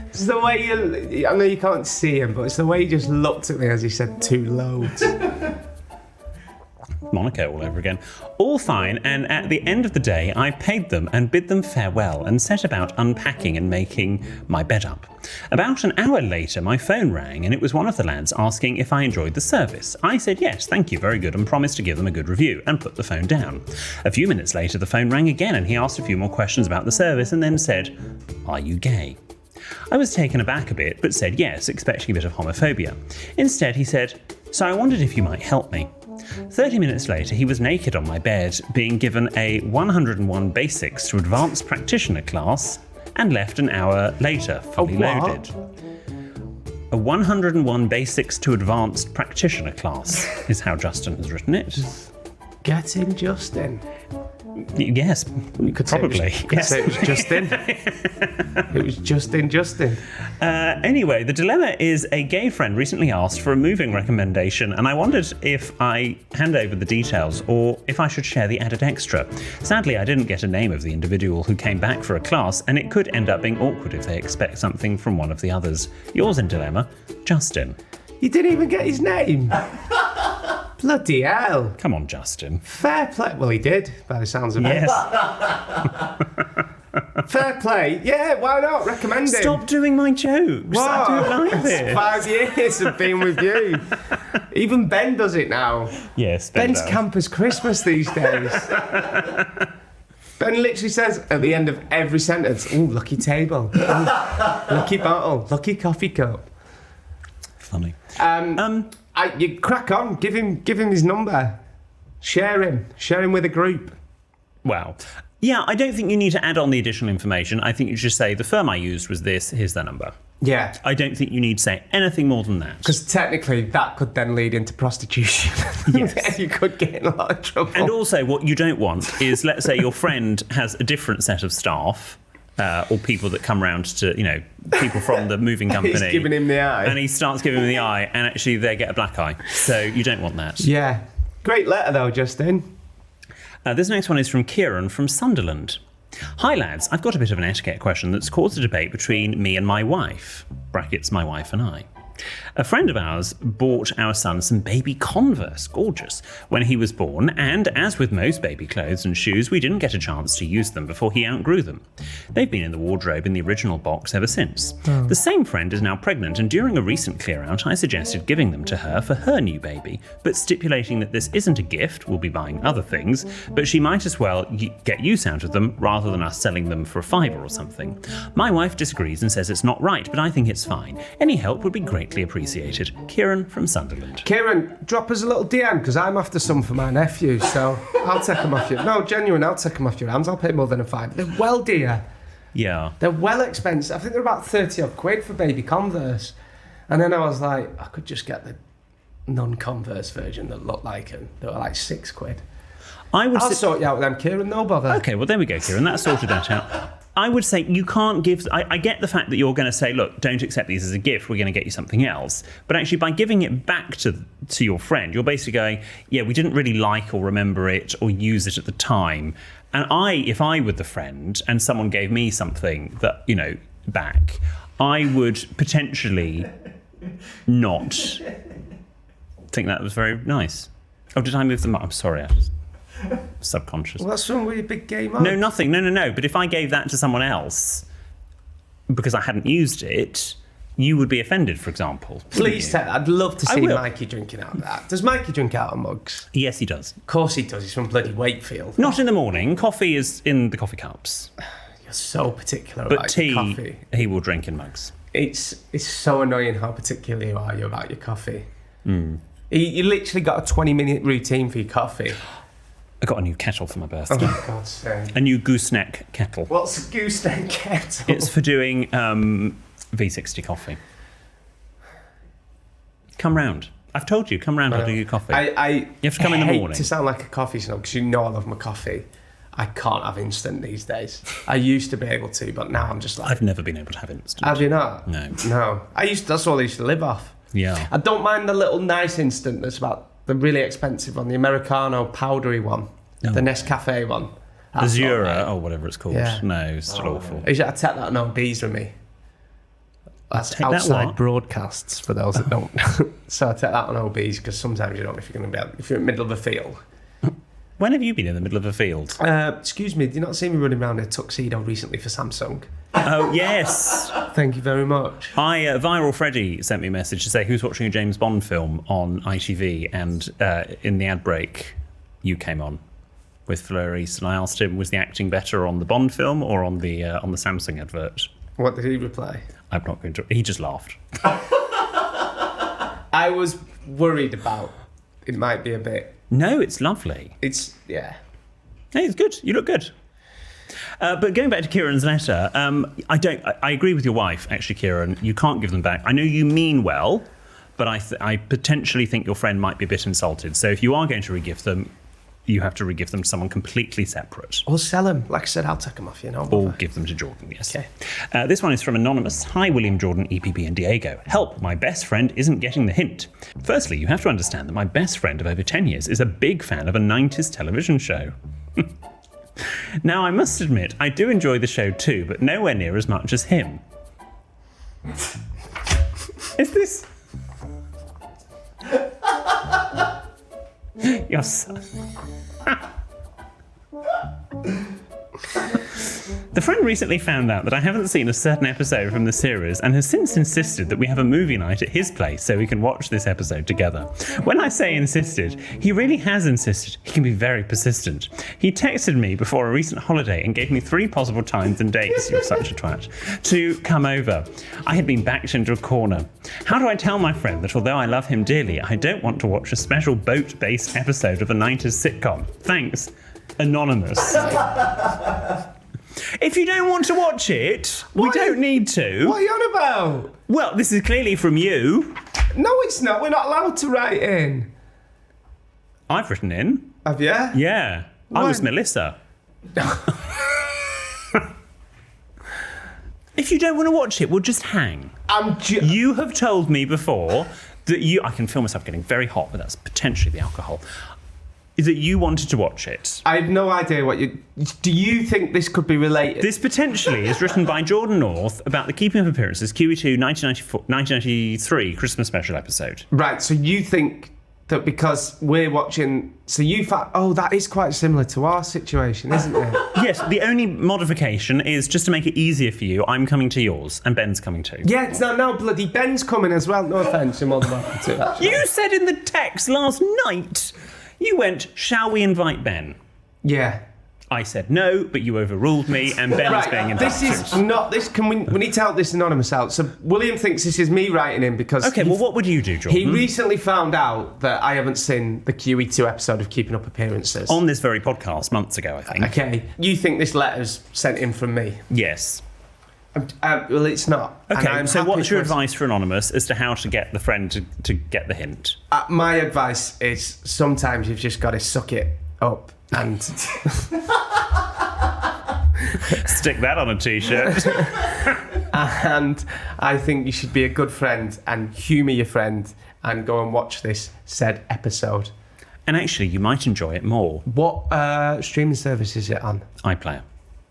It's the way I know you can't see him, but it's the way he just looked at me as he said 2 loads. Monaco all over again. All fine, and at the end of the day, I paid them and bid them farewell and set about unpacking and making my bed up. About an hour later, my phone rang and it was one of the lads asking if I enjoyed the service. I said yes, thank you, very good, and promised to give them a good review and put the phone down. A few minutes later, the phone rang again and he asked a few more questions about the service and then said, "Are you gay?" I was taken aback a bit, but said yes, expecting a bit of homophobia. Instead, he said, "So I wondered if you might help me." 30 minutes later, he was naked on my bed, being given a 101 Basics to Advanced Practitioner class, and left an hour later, fully loaded. A 101 Basics to Advanced Practitioner class is how Justin has written it. Getting Justin. Yes, You could probably. Say it was Justin. It was Justin. Anyway, the dilemma is a gay friend recently asked for a moving recommendation, and I wondered if I hand over the details or if I should share the added extra. Sadly, I didn't get a name of the individual who came back for a class, and it could end up being awkward if they expect something from one of the others. Yours in dilemma, Justin. You didn't even get his name. Bloody hell. Come on, Justin. Fair play. Well, he did, by the sounds of it. Yes. Fair play. Yeah, why not? Recommend him. Stop doing my jokes. I don't like It's this. 5 years of being with you. Even Ben does it now. Yes, Ben's does. campus Christmas these days. Ben literally says at the end of every sentence, "Ooh, lucky table. Ooh, lucky bottle. Lucky coffee cup." Funny. You crack on. Give him his number. Share him with a group. Wow. Yeah, I don't think you need to add on the additional information. I think you should say, the firm I used was this, here's their number. Yeah. I don't think you need to say anything more than that. Because technically that could then lead into prostitution. Yes. You could get in a lot of trouble. And also, what you don't want is, let's say your friend has a different set of staff, or people that come round to, people from the moving company. He's giving him the eye. And he starts giving him the eye, and actually they get a black eye. So you don't want that. Yeah. Great letter though, Justin. This next one is from Kieran from Sunderland. Hi lads, I've got a bit of an etiquette question that's caused a debate between me and my wife, brackets my wife and I. A friend of ours bought our son some baby Converse, gorgeous, when he was born, and as with most baby clothes and shoes, we didn't get a chance to use them before he outgrew them. They've been in the wardrobe in the original box ever since. The same friend is now pregnant, and during a recent clear-out, I suggested giving them to her for her new baby, but stipulating that this isn't a gift, we'll be buying other things, but she might as well get use out of them rather than us selling them for a £5 or something. My wife disagrees and says it's not right, but I think it's fine. Any help would be greatly appreciated. Kieran from Sunderland. Kieran, drop us a little DM because I'm after some for my nephew, so I'll take them off your... No, genuine, I'll take them off your hands. I'll pay more than a £5. They're well dear. Yeah. They're well expensive. I think they're about 30 odd quid for baby Converse. And then I was like, I could just get the non-Converse version that looked like them. They were like £6. I'll sort you out with them, Kieran, no bother. Okay, well, there we go, Kieran. That sorted that out. I would say you can't give... I get the fact that you're going to say, look, don't accept these as a gift, we're going to get you something else. But actually, by giving it back to your friend, you're basically going, yeah, we didn't really like or remember it or use it at the time. And if I were the friend and someone gave me something that, back, I would potentially not think that was very nice. Oh, did I move them up? I'm sorry, I was subconscious. Well, that's wrong with your big game on. No, nothing. No. But if I gave that to someone else because I hadn't used it, you would be offended, for example. Please tell. I'd love to see Mikey drinking out of that. Does Mikey drink out of mugs? Yes, he does. Of course he does. He's from bloody Wakefield. Not in the morning. Coffee is in the coffee cups. You're so particular but about tea, your coffee. He will drink in mugs. It's so annoying how particular you are about your coffee. You literally got a 20-minute routine for your coffee. I got a new kettle for my birthday. Oh, for God's sake. A new gooseneck kettle. What's a gooseneck kettle? It's for doing V60 coffee. Come round. I've told you, come round, I'll do your coffee. You have to come in the morning. I hate to sound like a coffee snob because you know I love my coffee. I can't have instant these days. I used to be able to, but now I'm just like... I've never been able to have instant. Have you not? No. No. That's all I used to live off. Yeah. I don't mind the little nice instant that's about the really expensive one, the Americano powdery one, the Nescafe one. Azura, or whatever it's called. Yeah. No, it's still awful. You should take that on OBs with me. That's Take that outside what? broadcasts for those that don't. So I take that on OBs because sometimes you don't know if you're going to be able, if you're in the middle of a field. When have you been in the middle of a field? Excuse me, did you not see me running around in a tuxedo recently for Samsung? Oh, yes. Thank you very much. Viral Freddy sent me a message to say who's watching a James Bond film on ITV, and in the ad break, you came on with Fleuris, and I asked him, was the acting better on the Bond film or on the Samsung advert? What did he reply? I'm not going to... He just laughed. I was worried about it might be a bit... No, it's lovely. Yeah. Hey, it's good. You look good. But going back to Kieran's letter, I agree with your wife, actually, Kieran. You can't give them back. I know you mean well, but I potentially think your friend might be a bit insulted. So if you are going to re-gift them, you have to re-gift them to someone completely separate. Or sell them. Like I said, I'll take them off, Or give them to Jordan, yes. Okay. This one is from Anonymous. Hi, William, Jordan, EPP and Diego. Help, my best friend isn't getting the hint. Firstly, you have to understand that my best friend of over 10 years is a big fan of a 90s television show. Now, I must admit, I do enjoy the show too, but nowhere near as much as him. Is this... You're so... The friend recently found out that I haven't seen a certain episode from the series and has since insisted that we have a movie night at his place so we can watch this episode together. When I say insisted, he really has insisted. He can be very persistent. He texted me before a recent holiday and gave me 3 possible times and dates, you're such a twat, to come over. I had been backed into a corner. How do I tell my friend that although I love him dearly, I don't want to watch a special boat-based episode of a 90s sitcom? Thanks, Anonymous. If you don't want to watch it, we don't need to. What are you on about? Well, this is clearly from you. No, it's not. We're not allowed to write in. I've written in. Have you? Yeah. I was Melissa. If you don't want to watch it, we'll just hang. You have told me before that I can feel myself getting very hot, but that's potentially the alcohol. Is that you wanted to watch it? I have no idea do you think this could be related? This potentially is written by Jordan North about the Keeping Up Appearances QE2 1993 Christmas special episode. Right, so you think that because we're watching, so you thought, that is quite similar to our situation, isn't it? Yes, the only modification is just to make it easier for you, I'm coming to yours and Ben's coming too. Yeah, no, bloody Ben's coming as well. No offence, you're more than welcome to, actually. You said in the text last night, you went, shall we invite Ben? Yeah. I said no, but you overruled me, and Ben is being invited. This is not this. We need to help this Anonymous out. So William thinks this is me writing in because. Okay, well, what would you do, Jordan? He recently found out that I haven't seen the QE2 episode of Keeping Up Appearances on this very podcast months ago, I think. Okay, you think this letter's sent in from me? Yes. Well, it's not. Okay, so what's your advice for Anonymous as to how to get the friend to get the hint? My advice is sometimes you've just got to suck it up and stick that on a t-shirt. And I think you should be a good friend and humour your friend and go and watch this said episode. And actually, you might enjoy it more. What streaming service is it on? iPlayer.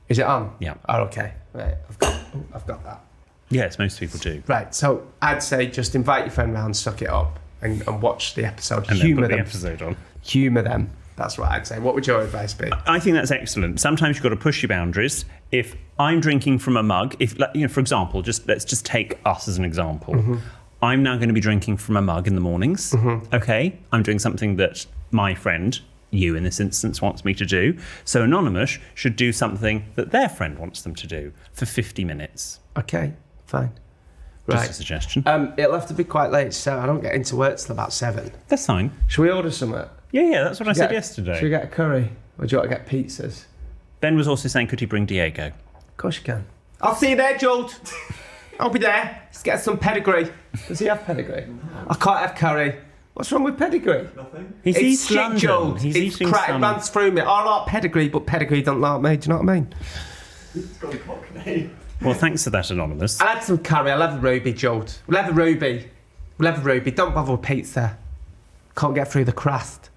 Is it on? Yeah. Oh, okay. Right, I've got that. Yes, most people do. Right, so I'd say just invite your friend round, suck it up, and watch the episode. And humour then put them. the episode on. Humour them. That's what I'd say. What would your advice be? I think that's excellent. Sometimes you've got to push your boundaries. If I'm drinking from a mug, for example, let's just take us as an example. Mm-hmm. I'm now going to be drinking from a mug in the mornings. Mm-hmm. Okay, I'm doing something that my friend, you in this instance, wants me to do. So Anonymous should do something that their friend wants them to do for 50 minutes. Okay, fine. Just Right. a suggestion. It'll have to be quite late, so I don't get into work till about 7. That's fine. Should we order something? Yeah, that's what I said yesterday. Should we get a curry? Or do you want to get pizzas? Ben was also saying, could he bring Diego? Of course you can. I'll see you there, Jolt. I'll be there. Let's get some pedigree. Does he have pedigree? I can't have curry. What's wrong with pedigree? Nothing. He's It's East shit, London. Jolt. He's It's eating crap. It some... runs through me. I like pedigree, but pedigree don't like me. Do you know what I mean? It's got a cockney. Well, thanks for that, Anonymous. I'll have some curry. I'll have a ruby, Jolt. We'll have a ruby. Don't bother with pizza. Can't get through the crust.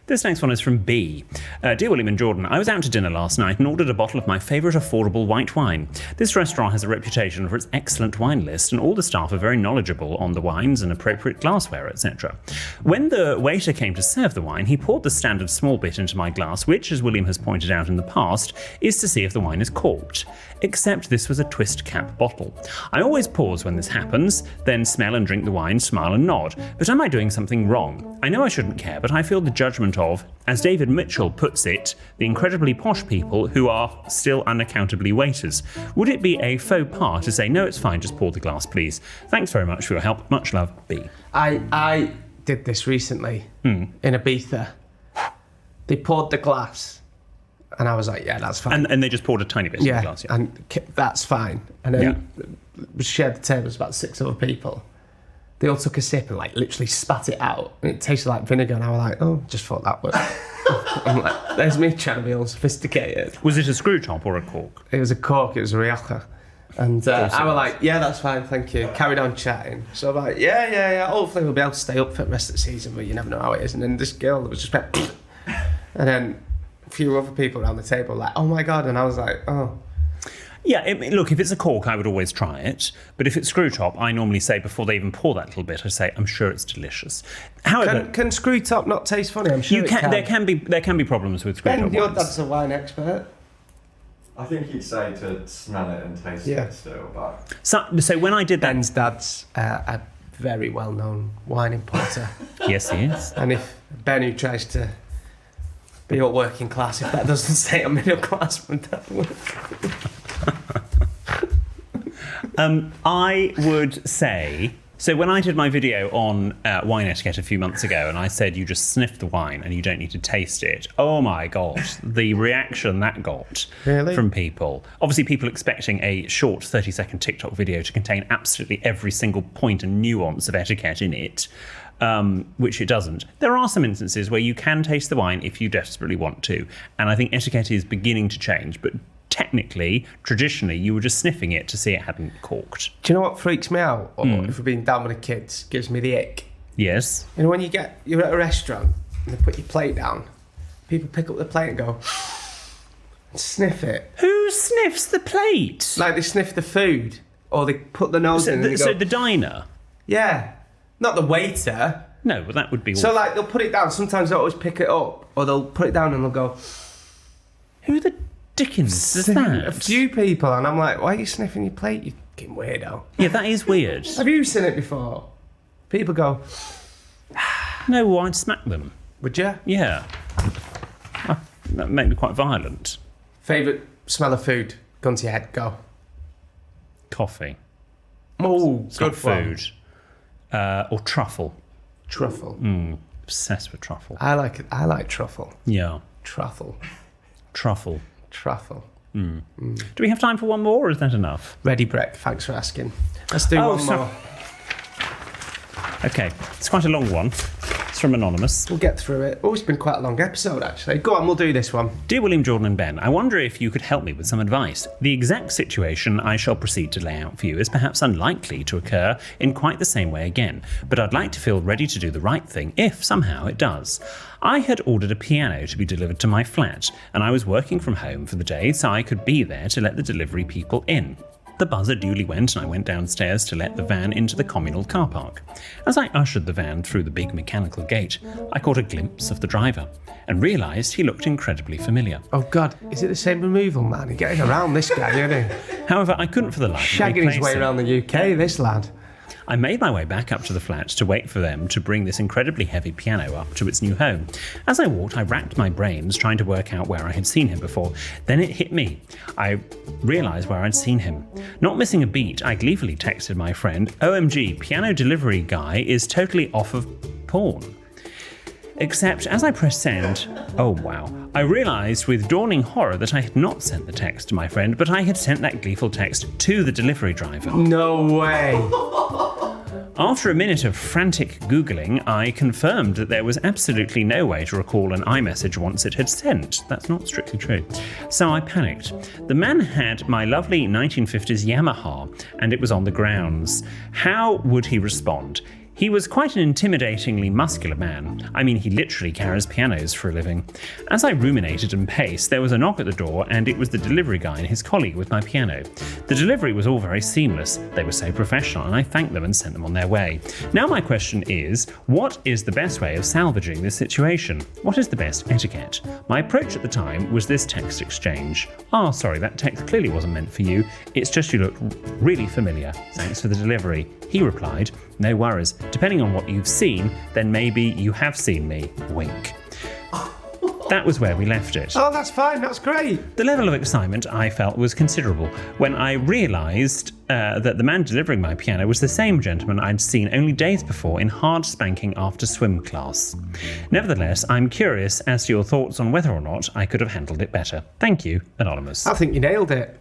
This next one is from B. Dear William and Jordan, I was out to dinner last night and ordered a bottle of my favourite affordable white wine. This restaurant has a reputation for its excellent wine list, and all the staff are very knowledgeable on the wines and appropriate glassware, etc. When the waiter came to serve the wine, he poured the standard small bit into my glass, which, as William has pointed out in the past, is to see if the wine is corked. Except this was a twist cap bottle. I always pause when this happens, then smell and drink the wine, smile and nod. But am I doing something wrong? I know I shouldn't care, but I feel the judgment of, as David Mitchell puts it, the incredibly posh people who are still unaccountably waiters. Would it be a faux pas to say, no, it's fine, just pour the glass, please? Thanks very much for your help. Much love, B. I did this recently in Ibiza. They poured the glass. And I was like, yeah, that's fine. And they just poured a tiny bit of the glass. Yeah, and that's fine. And then we shared the table with about 6 other people. They all took a sip and like literally spat it out. And it tasted like vinegar. And I was like, oh, just thought that was. I'm like, there's me trying to be all sophisticated. Was it a screw top or a cork? It was a cork, it was a Rioja. And I was like, yeah, that's fine, thank you. Carried on chatting. So I'm like, yeah. Hopefully we'll be able to stay up for the rest of the season, but you never know how it is. And then this girl was just like, and then a few other people around the table were like, oh my God. And I was like, oh. Yeah, look, if it's a cork, I would always try it. But if it's screw top, I normally say, before they even pour that little bit, I say, I'm sure it's delicious. However, can screw top not taste funny? I'm sure There can be problems with screw top Ben, your wines. dad's a wine expert. I think he'd say to smell it and taste it still, but... So when I did that... Ben's dad's a very well-known wine importer. Yes, he is. And if Ben, who tries to be all working class, if that doesn't say I'm middle class, would that work? I would say... So when I did my video on wine etiquette a few months ago, and I said you just sniff the wine and you don't need to taste it, oh my God, the reaction that got from people. Obviously, people expecting a short 30-second TikTok video to contain absolutely every single point and nuance of etiquette in it, which it doesn't. There are some instances where you can taste the wine if you desperately want to, and I think etiquette is beginning to change, but technically, traditionally, you were just sniffing it to see it hadn't corked. Do you know what freaks me out? Or if we're being down with the kids, gives me the ick. Yes. You know, when you're at a restaurant and they put your plate down, people pick up the plate and go and sniff it. Who sniffs the plate? Like they sniff the food, or they put the nose in and they go... So the diner? Yeah. Not the waiter. No, but that would be... So like they'll put it down, sometimes they'll always pick it up, or they'll put it down and they'll go... Who the Dickens does that? A few people, and I'm like, why are you sniffing your plate, you fucking weirdo? Yeah, that is weird. Have you seen it before? People go... No, I'd smack them. Would you? Yeah. That make me quite violent. Favourite smell of food? Gun to your head, go. Coffee. Oh, It's good not food. Or truffle. Truffle. Obsessed with truffle. I like truffle. Yeah. Truffle. Truffle. Truffle. Do we have time for one more, or is that enough? Ready, Breck. Thanks for asking. Let's do one more. Okay, it's quite a long one. It's from Anonymous. We'll get through it. Oh, it's been quite a long episode, actually. Go on, we'll do this one. Dear William, Jordan and Ben, I wonder if you could help me with some advice. The exact situation I shall proceed to lay out for you is perhaps unlikely to occur in quite the same way again, but I'd like to feel ready to do the right thing if somehow it does. I had ordered a piano to be delivered to my flat, and I was working from home for the day, so I could be there to let the delivery people in. The buzzer duly went, and I went downstairs to let the van into the communal car park. As I ushered the van through the big mechanical gate, I caught a glimpse of the driver and realised he looked incredibly familiar. Oh, God, is it the same removal man? He's getting around, this guy, isn't he? However, I couldn't for the life of me Shagging his way place him. around the UK, this lad. I made my way back up to the flat to wait for them to bring this incredibly heavy piano up to its new home. As I walked, I racked my brains trying to work out where I had seen him before. Then it hit me. I realised where I'd seen him. Not missing a beat, I gleefully texted my friend, OMG, piano delivery guy is totally off of porn. Except as I pressed send, oh wow, I realised with dawning horror that I had not sent the text to my friend, but I had sent that gleeful text to the delivery driver. No way. After a minute of frantic Googling, I confirmed that there was absolutely no way to recall an iMessage once it had sent. That's not strictly true. So I panicked. The man had my lovely 1950s Yamaha, and it was on the grounds. How would he respond? He was quite an intimidatingly muscular man. I mean, he literally carries pianos for a living. As I ruminated and paced, there was a knock at the door, and it was the delivery guy and his colleague with my piano. The delivery was all very seamless. They were so professional, and I thanked them and sent them on their way. Now my question is, what is the best way of salvaging this situation? What is the best etiquette? My approach at the time was this text exchange. Oh, sorry, that text clearly wasn't meant for you. It's just you look really familiar. Thanks for the delivery. He replied, no worries. Depending on what you've seen, then maybe you have seen me. Wink. That was where we left it. Oh, that's fine. That's great. The level of excitement I felt was considerable when I realised that the man delivering my piano was the same gentleman I'd seen only days before in hard spanking after swim class. Nevertheless, I'm curious as to your thoughts on whether or not I could have handled it better. Thank you, Anonymous. I think you nailed it.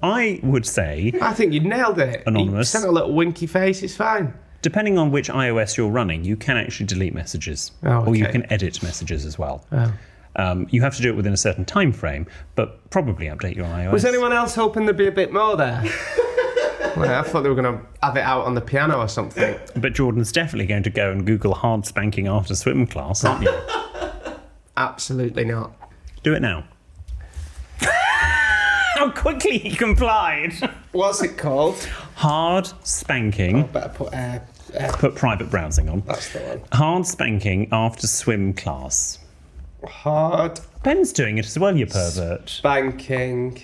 I would say... I think you nailed it. Anonymous. You sent a little winky face, it's fine. Depending on which iOS you're running, you can actually delete messages. Oh, okay. Or you can edit messages as well. Oh. You have to do it within a certain time frame, but probably update your iOS. Was anyone else hoping there'd be a bit more there? Well, I thought they were going to have it out on the piano or something. But Jordan's definitely going to go and Google hard spanking after swim class, aren't you? Absolutely not. Do it now. How quickly he complied. What's it called? Hard spanking. Better put Put private browsing on. That's the one. Hard spanking after swim class. Hard. Ben's doing it as well, you pervert. Spanking.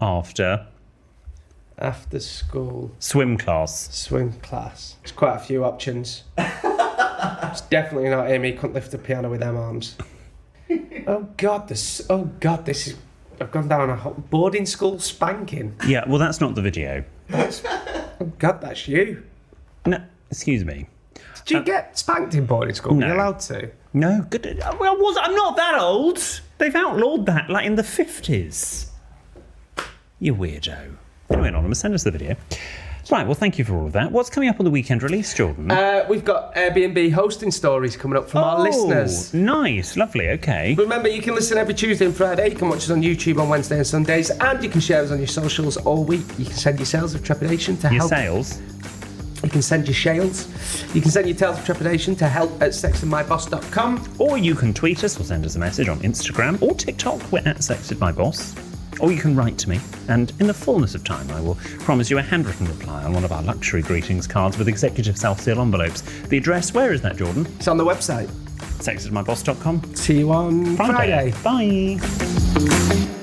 After school. Swim class. Swim class. There's quite a few options. It's definitely not Amy. Couldn't lift a piano with them arms. Oh God, this is. I've gone down a boarding school spanking. Yeah, well, that's not the video. Oh God, that's you. No, excuse me. Did you get spanked in boarding school? No. Were you allowed to? No, good. Well, I'm not that old. They've outlawed that, like in the 50s. You weirdo. Anyway, Anonymous, send us the video. Right, well, thank you for all of that. What's coming up on the weekend release, Jordan? We've got Airbnb hosting stories coming up from our listeners. Nice, lovely, okay. Remember, you can listen every Tuesday and Friday. You can watch us on YouTube on Wednesday and Sundays, and you can share us on your socials all week. You can send your sales of trepidation to help. Your sales? You can send your shales. You can send your tales of trepidation to help@sextedmyboss.com. Or you can tweet us or send us a message on Instagram or TikTok. We're @sextedmyboss. Or you can write to me, and in the fullness of time, I will promise you a handwritten reply on one of our luxury greetings cards with executive self-seal envelopes. The address, where is that, Jordan? It's on the website. sextedmyboss.com. See you on Friday. Bye.